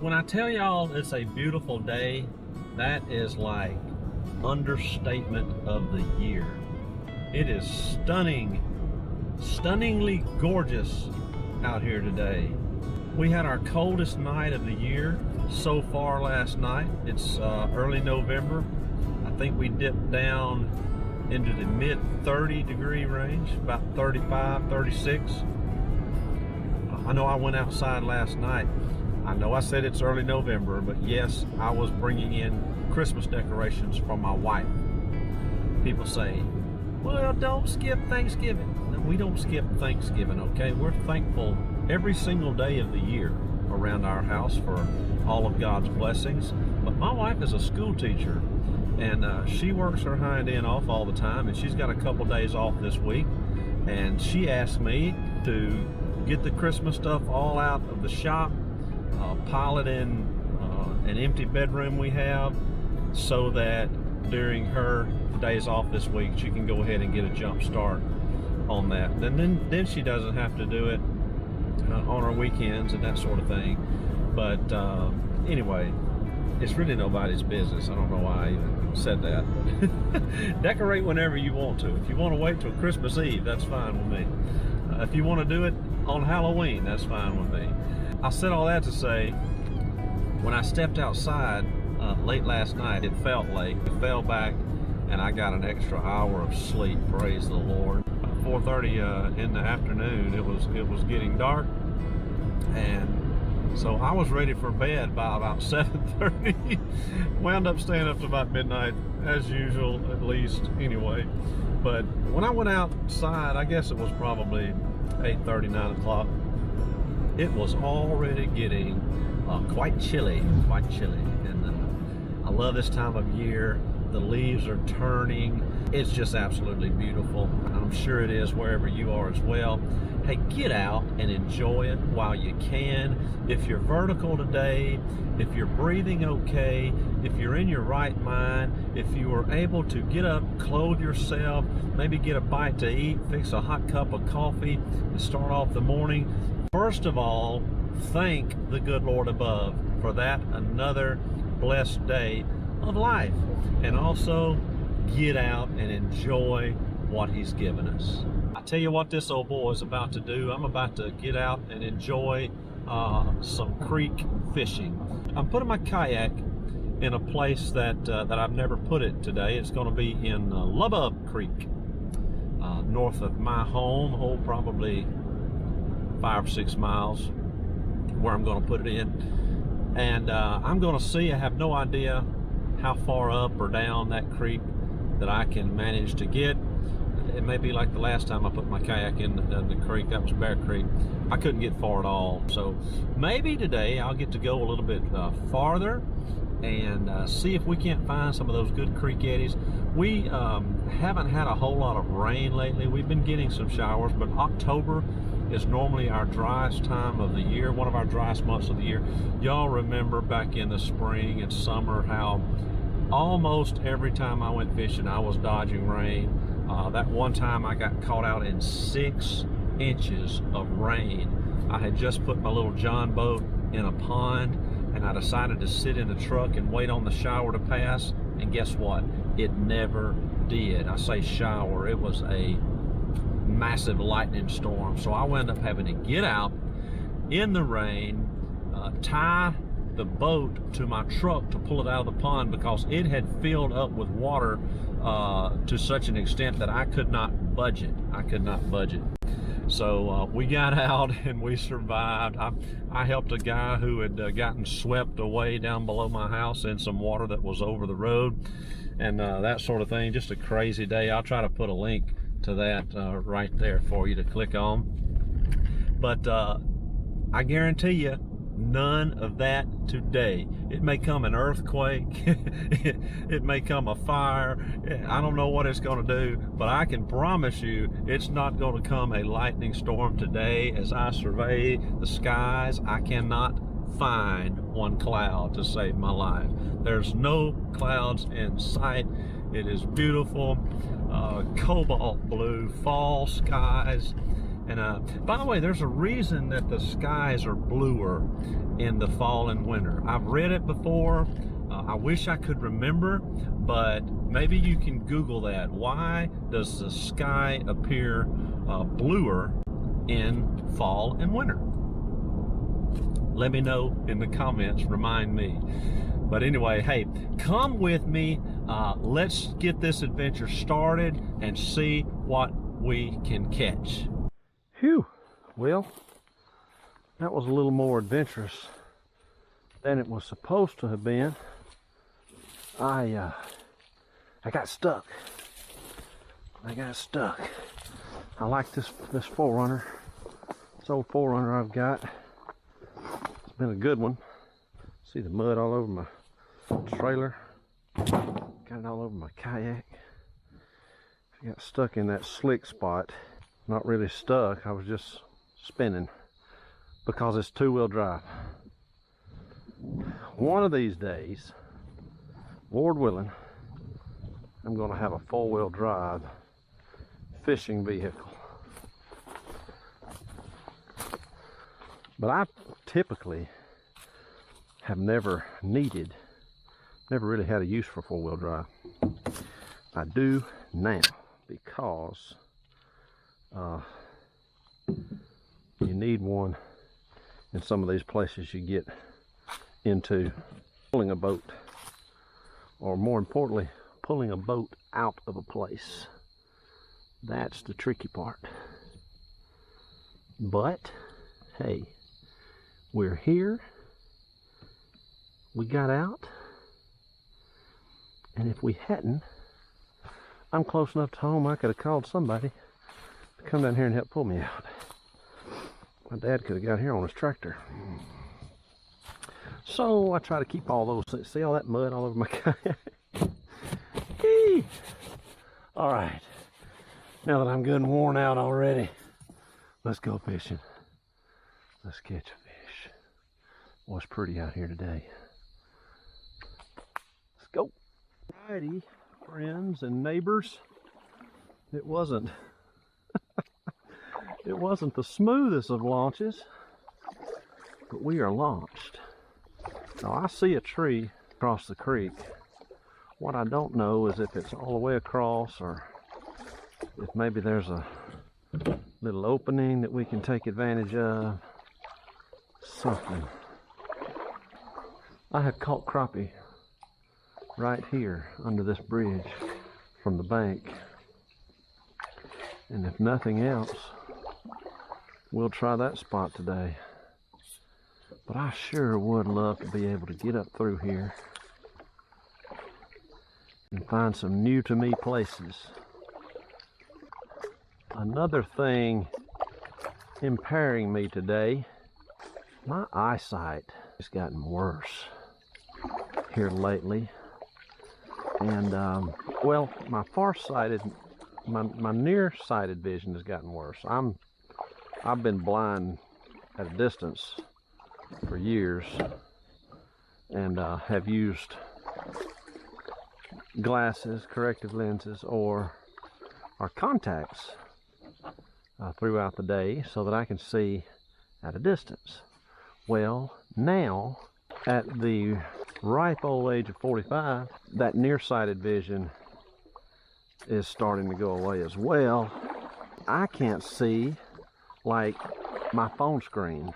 when I tell y'all it's a beautiful day, that is like understatement of the year. It is stunningly gorgeous out here today. We had our coldest night of the year so far last night. It's early November. I think we dipped down into the mid 30 degree range, about 35, 36. I know I went outside last night. I know I said it's early November, but yes, I was bringing in Christmas decorations from my wife. People say, well, don't skip Thanksgiving. No, we don't skip Thanksgiving, okay? We're thankful every single day of the year around our house for all of God's blessings. But my wife is a school teacher, and she works her hind end off all the time, and she's got a couple days off this week. And she asked me to get the Christmas stuff all out of the shop, pile it in an empty bedroom we have, so that during her days off this week she can go ahead and get a jump start on that. And then she doesn't have to do it on her weekends and that sort of thing. But anyway, it's really nobody's business. I don't know why I even said that. Decorate whenever you want to. If you want to wait till Christmas Eve, that's fine with me. If you want to do it on Halloween, that's fine with me. I said all that to say, when I stepped outside late last night, it felt late. It fell back, and I got an extra hour of sleep. Praise the Lord. About 4:30 in the afternoon, it was getting dark, and so I was ready for bed by about 7:30. Wound up staying up to about midnight, as usual, at least anyway. But when I went outside, I guess it was probably 8:30, 9 o'clock. It was already getting quite chilly, and I love this time of year. The leaves are turning. It's just absolutely beautiful. I'm sure it is wherever you are as well. Hey, get out and enjoy it while you can. If you're vertical today, if you're breathing okay, if you're in your right mind, if you are able to get up, clothe yourself, maybe get a bite to eat, fix a hot cup of coffee, and start off the morning. First of all, thank the good Lord above for that another blessed day of life. And also, get out and enjoy what He's given us. I tell you what this old boy is about to do. I'm about to get out and enjoy some creek fishing. I'm putting my kayak in a place that I've never put it today. It's going to be in Lubbub Creek, north of my home, probably 5 or 6 miles where I'm going to put it in. And I'm going to see, I have no idea how far up or down that creek that I can manage to get. It may be like the last time I put my kayak in the creek. That was Bear Creek. I couldn't get far at all. So maybe today I'll get to go a little bit farther and see if we can't find some of those good creek eddies. We haven't had a whole lot of rain lately. We've been getting some showers, but October is normally our driest time of the year, one of our driest months of the year. Y'all remember back in the spring and summer how almost every time I went fishing I was dodging rain. That one time I got caught out in 6 inches of rain. I had just put my little John boat in a pond, and I decided to sit in the truck and wait on the shower to pass, and guess what? It never did. I say shower, it was a massive lightning storm. So I wound up having to get out in the rain, tie the boat to my truck to pull it out of the pond because it had filled up with water to such an extent that I could not budge it. So we got out and we survived. I helped a guy who had gotten swept away down below my house in some water that was over the road, and that sort of thing. Just a crazy day. I'll try to put a link to that right there for you to click on. But I guarantee you, none of that today. It may come an earthquake, it may come a fire. I don't know what it's going to do, but I can promise you it's not going to come a lightning storm today. As I survey the skies, I cannot find one cloud to save my life. There's no clouds in sight. It is beautiful, cobalt blue fall skies. And by the way, there's a reason that the skies are bluer. in the fall and winter. I've read it before. I wish I could remember, but maybe you can Google that. Why does the sky appear bluer in fall and winter? Let me know in the comments, remind me. But anyway, hey, come with me. Let's get this adventure started and see what we can catch. Phew, well, that was a little more adventurous than it was supposed to have been. I got stuck. I like this 4Runner. This old 4Runner I've got. It's been a good one. See the mud all over my trailer. Got it all over my kayak. I got stuck in that slick spot. Not really stuck, I was just spinning because it's 2-wheel drive. One of these days, Lord willing, I'm going to have a 4-wheel drive fishing vehicle. But I typically have never really had a use for 4-wheel drive. I do now because you need one in some of these places you get into pulling a boat, or more importantly, pulling a boat out of a place. That's the tricky part. But hey, we're here, we got out, and if we hadn't, I'm close enough to home I could have called somebody to come down here and help pull me out. My dad could have got here on his tractor. So I try to keep all those, see all that mud all over my kayak? All right, now that I'm good and worn out already, let's go fishing. Let's catch a fish. Boy, it's pretty out here today. Let's go. Alrighty, friends and neighbors. It wasn't it wasn't the smoothest of launches, but we are launched. Now I see a tree across the creek. What I don't know is if it's all the way across, or if maybe there's a little opening that we can take advantage of. Something. I have caught crappie right here under this bridge from the bank, and if nothing else, we'll try that spot today. But I sure would love to be able to get up through here and find some new to me places. Another thing impairing me today, my eyesight has gotten worse here lately. And well, my far-sighted, my near-sighted vision has gotten worse. I've been blind at a distance for years, and have used glasses, corrective lenses, or contacts throughout the day so that I can see at a distance. Well, now at the ripe old age of 45, that nearsighted vision is starting to go away as well. I can't see like my phone screen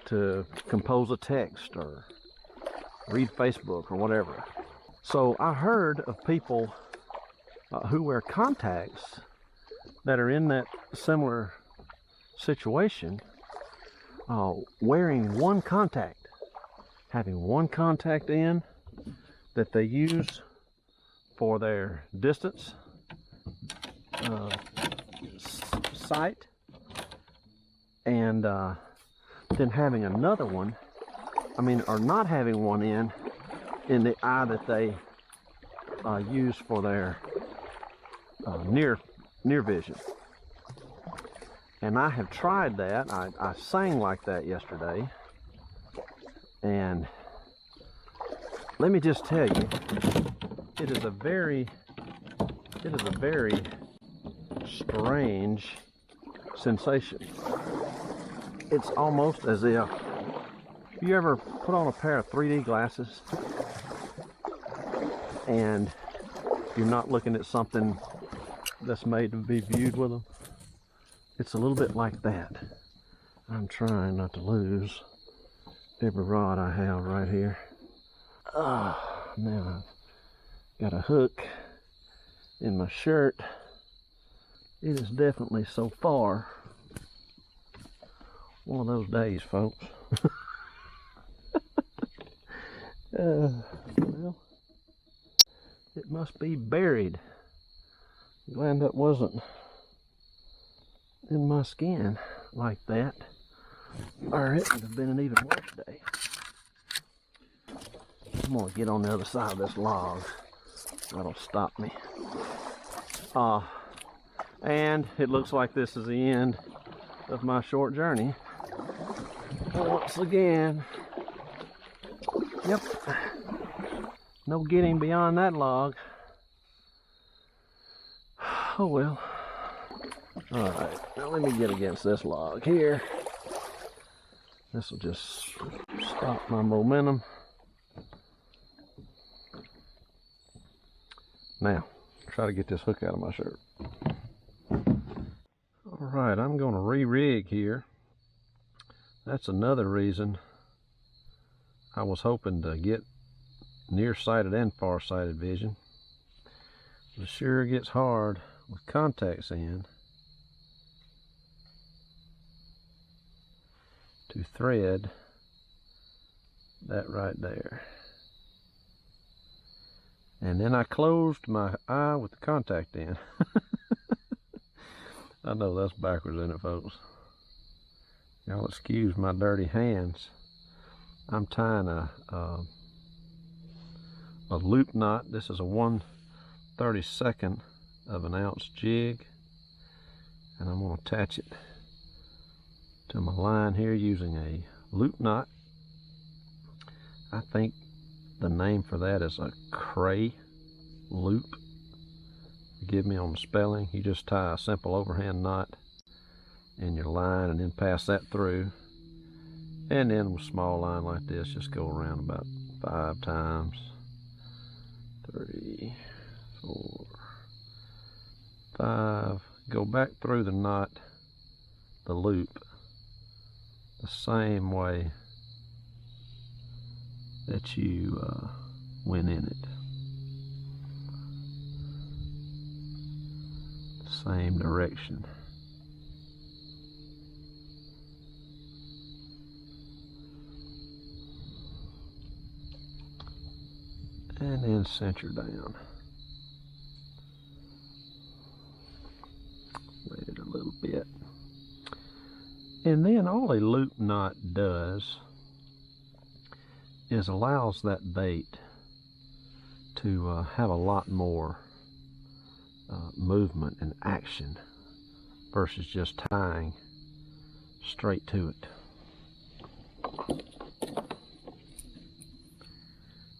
to compose a text or read Facebook or whatever. So I heard of people who wear contacts that are in that similar situation, wearing one contact, having one contact in that they use for their distance sight, and then having another one, or not having one in the eye that they use for their near vision. And I have tried that. I sang like that yesterday, and let me just tell you, it is a very strange sensation. It's almost as if You ever put on a pair of 3D glasses and you're not looking at something that's made to be viewed with them? It's a little bit like that. I'm trying not to lose every rod I have right here. Now I've got a hook in my shirt. It is definitely so far one of those days, folks. Well, it must be buried. Glad that wasn't in my skin like that, or it would have been an even worse day. I'm gonna get on the other side of this log. That'll stop me. And it looks like this is the end of my short journey. Once again. Yep. No getting beyond that log. Oh well. Alright, now let me get against this log here. This will just stop my momentum. Now, try to get this hook out of my shirt. Alright, I'm going to re-rig here. That's another reason I was hoping to get nearsighted and far-sighted vision. It sure gets hard with contacts in to thread that right there. And then I closed my eye with the contact in. I know that's backwards, isn't it, folks? Y'all excuse my dirty hands. I'm tying a loop knot. This is a 1/32 of an ounce jig, and I'm going to attach it to my line here using a loop knot. I think the name for that is a cray loop. Forgive me on the spelling. You just tie a simple overhand knot in your line and then pass that through, and then with a small line like this, just go around about 5 times. 3, 4, 5. Go back through the knot, the loop, the same way that you went in it. Same direction. And then center down. Wait it a little bit. And then all a loop knot does is allows that bait to have a lot more movement and action versus just tying straight to it.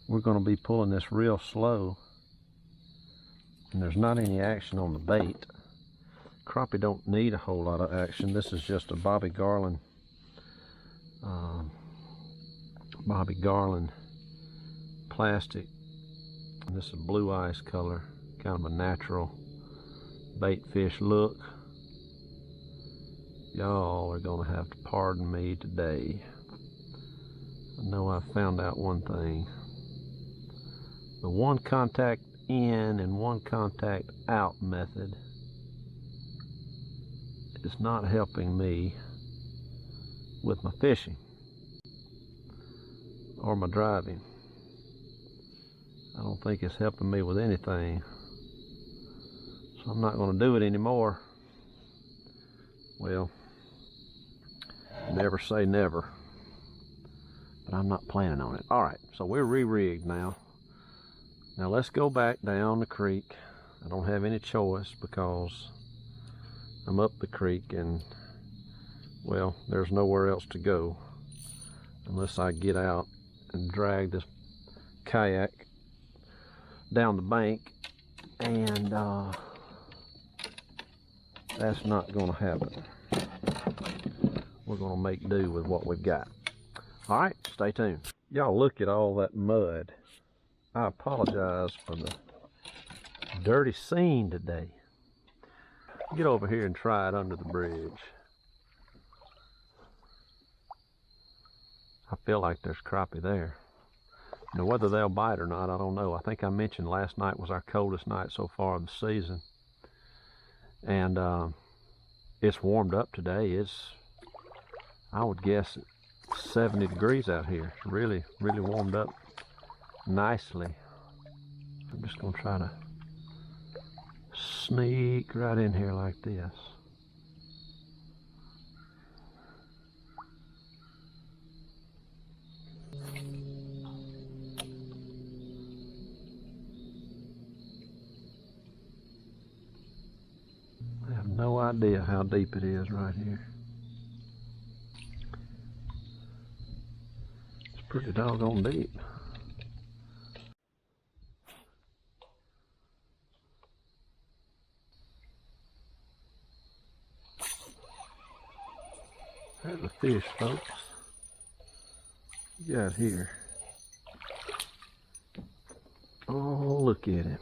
We're going to be pulling this real slow, and there's not any action on the bait. Crappie don't need a whole lot of action. This is just a Bobby Garland plastic, and this is blue ice color, kind of a natural bait fish look. Y'all are gonna have to pardon me today. I know I found out one thing. The one contact in and one contact out method is not helping me with my fishing or my driving. I don't think it's helping me with anything, so I'm not going to do it anymore. Well, never say never, but I'm not planning on it. Alright, so we're re-rigged now. Now let's go back down the creek. I don't have any choice because I'm up the creek and, well, there's nowhere else to go unless I get out and drag this kayak down the bank, and that's not going to happen. We're going to make do with what we've got. Alright, Stay tuned. Y'all look at all that mud. I apologize for the dirty scene today. Get over here and try it under the bridge. I feel like there's crappie there. Now whether they'll bite or not, I don't know. I think I mentioned last night was our coldest night so far of the season. And it's warmed up today. It's, I would guess, 70 degrees out here. It's really, really warmed up nicely. I'm just gonna try to sneak right in here like this. I have no idea how deep it is right here. It's pretty doggone deep. There's a fish, folks. You got here. Oh, look at him.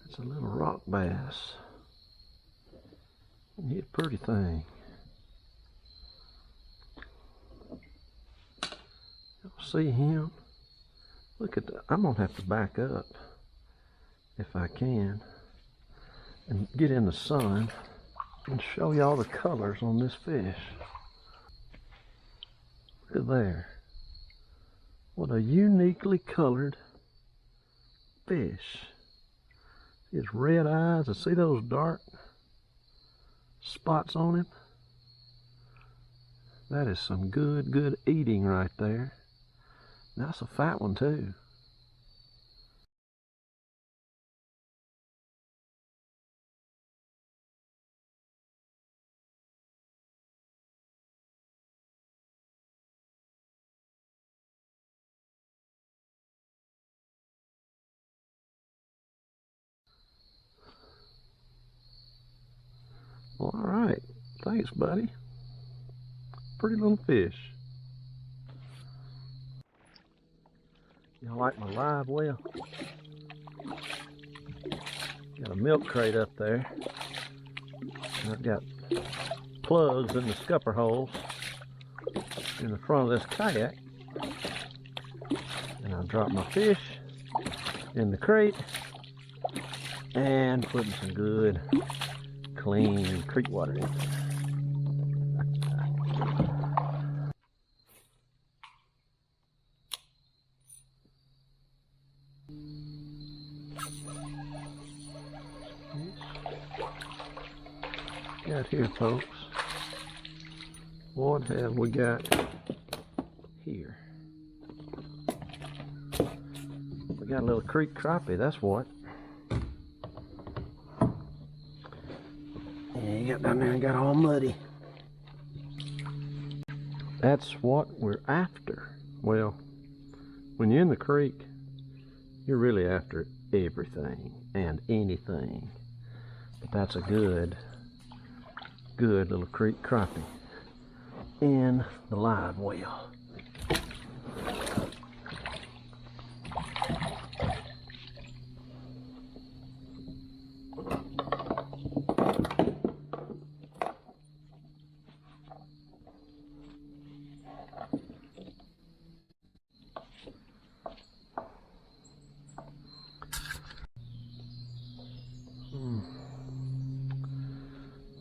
It's a little rock bass. He's a pretty thing. Y'all see him? Look at that. I'm gonna have to back up if I can and get in the sun and show y'all the colors on this fish. Look at there. What a uniquely colored fish. His red eyes, and see those dark spots on him? That is some good eating right there. That's a fat one too. Well, all right. Thanks, buddy. Pretty little fish. Y'all like my live well? Got a milk crate up there. And I've got plugs in the scupper holes in the front of this kayak. And I'll drop my fish in the crate and putting some good clean creek water in. Got here, folks. What have we got here? We got a little creek crappie, that's what. And you got down there and got all muddy. That's what we're after. Well, when you're in the creek, you're really after everything and anything. But that's a good little creek crappie in the live well.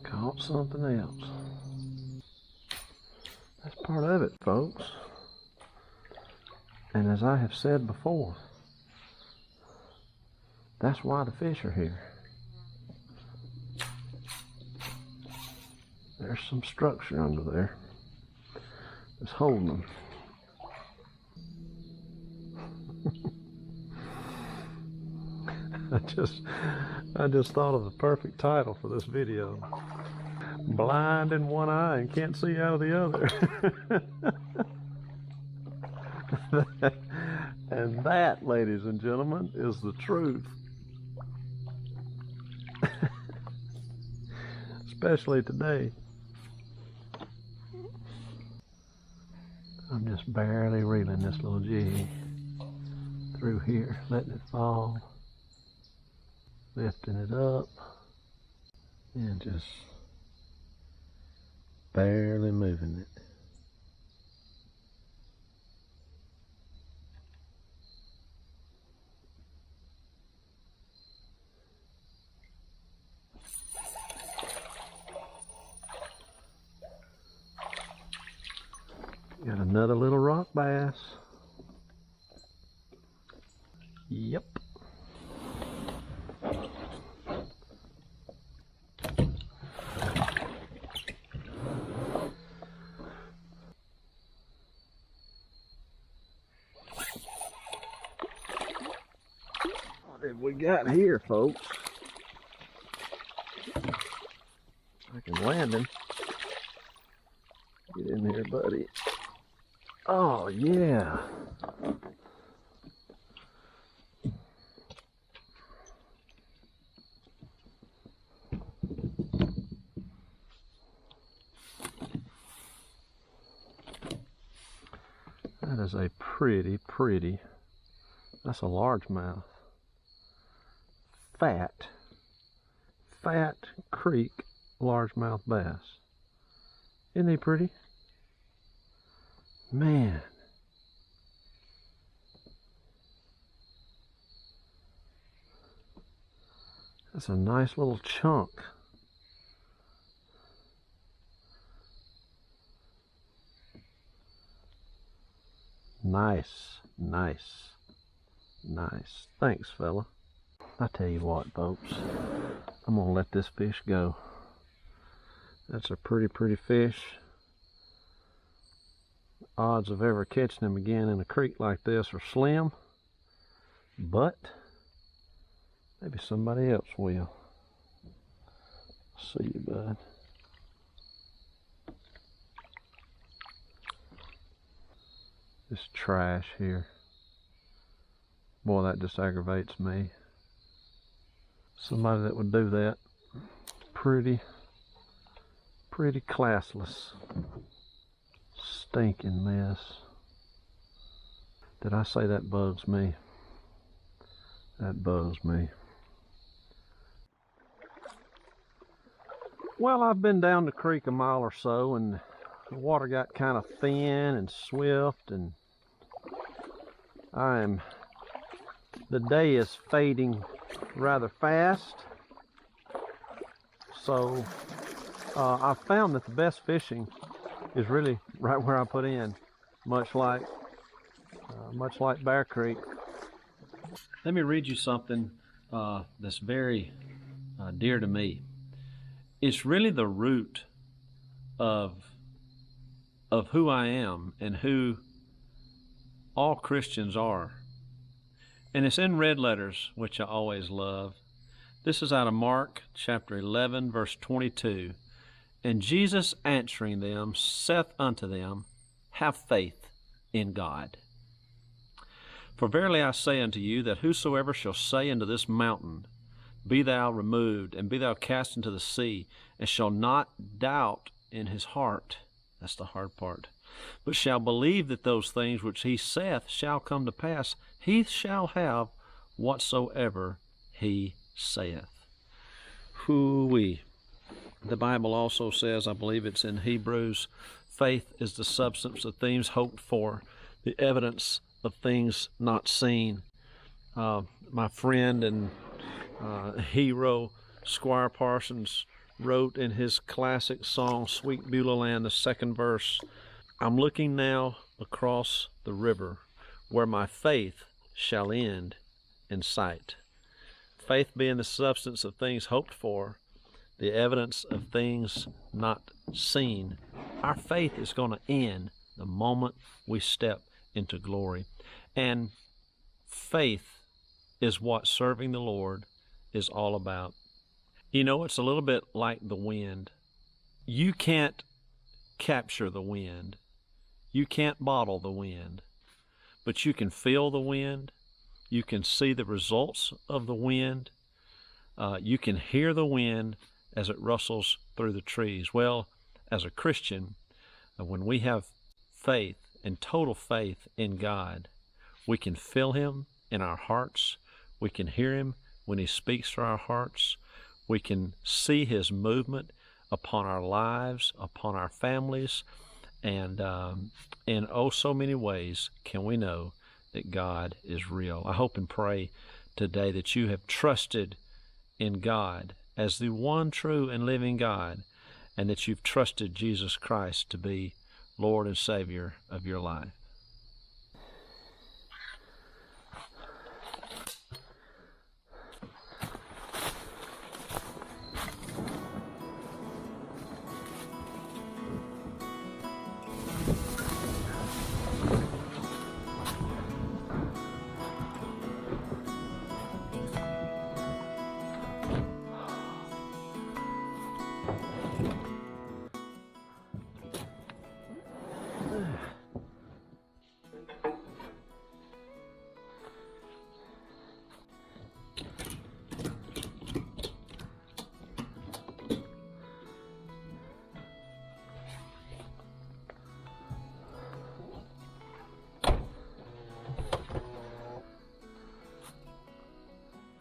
Caught something else. That's part of it, folks. And as I have said before, that's why the fish are here. There's some structure under there that's holding them. I just thought of the perfect title for this video. Blind in one eye and can't see out of the other. And that, ladies and gentlemen, is the truth. Especially today. I'm just barely reeling this little jig through here, letting it fall, lifting it up, and just barely moving it. Got another little rock bass. Yep. What have we got here, folks? I can land him. Get in here, buddy. Oh, yeah. That is a pretty, that's a largemouth. Fat creek largemouth bass. Isn't he pretty? Man. That's a nice little chunk. Nice. Thanks, fella. I tell you what, folks. I'm gonna let this fish go. That's a pretty fish. Odds of ever catching him again in a creek like this are slim, but maybe somebody else will. See you, bud. This trash here. Boy, that just aggravates me. Somebody that would do that. Pretty classless. Stinking mess. Did I say that bugs me? That bugs me. Well, I've been down the creek a mile or so, and the water got kind of thin and swift, and the day is fading rather fast. So I found that the best fishing is really right where I put in, much like Bear Creek. Let me read you something that's very dear to me. It's really the root of who I am and who all Christians are. And it's in red letters, which I always love. This is out of Mark chapter 11, verse 22. And Jesus answering them saith unto them, have faith in God. For verily I say unto you, that whosoever shall say unto this mountain, be thou removed, and be thou cast into the sea, and shall not doubt in his heart, that's the hard part, but shall believe that those things which he saith shall come to pass, he shall have whatsoever he saith. Hoo-wee. The Bible also says, I believe it's in Hebrews, faith is the substance of things hoped for, the evidence of things not seen. My friend and hero, Squire Parsons, wrote in his classic song, Sweet Beulah Land, the second verse, I'm looking now across the river, where my faith shall end in sight. Faith being the substance of things hoped for, the evidence of things not seen. Our faith is going to end the moment we step into glory. And faith is what serving the Lord is all about. You know, it's a little bit like the wind. You can't capture the wind. You can't bottle the wind. But you can feel the wind. You can see the results of the wind. You can hear the wind as it rustles through the trees. Well, as a Christian, when we have faith and total faith in God, we can feel Him in our hearts. We can hear Him when He speaks to our hearts. We can see His movement upon our lives, upon our families, and in oh so many ways can we know that God is real. I hope and pray today that you have trusted in God as the one true and living God, and that you've trusted Jesus Christ to be Lord and Savior of your life.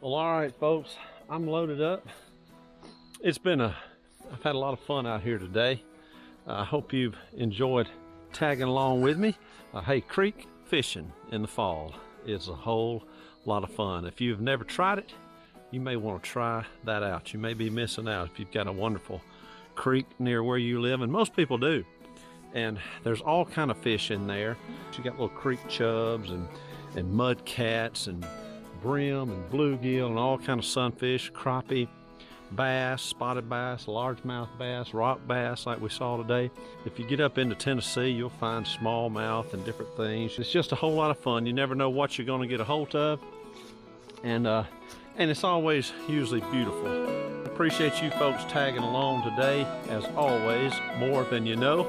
Well, all right, folks, I'm loaded up. I've had a lot of fun out here today. I hope you've enjoyed tagging along with me. Hey, creek fishing in the fall is a whole lot of fun. If you've never tried it, you may want to try that out. You may be missing out if you've got a wonderful creek near where you live, and most people do. And there's all kind of fish in there. You got little creek chubs and mud cats and brim and bluegill and all kind of sunfish, crappie, bass, spotted bass, largemouth bass, rock bass like we saw today. If you get up into Tennessee, you'll find smallmouth and different things. It's just a whole lot of fun. You never know what you're going to get a hold of, and it's always usually beautiful. Appreciate you folks tagging along today. As always, more than you know.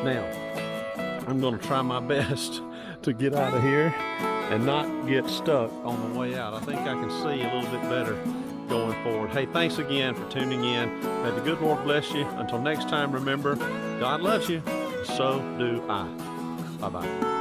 Now, I'm going to try my best to get out of here and not get stuck on the way out. I think I can see a little bit better going forward. Hey, thanks again for tuning in. May the good Lord bless you. Until next time, remember, God loves you. So do I. Bye-bye.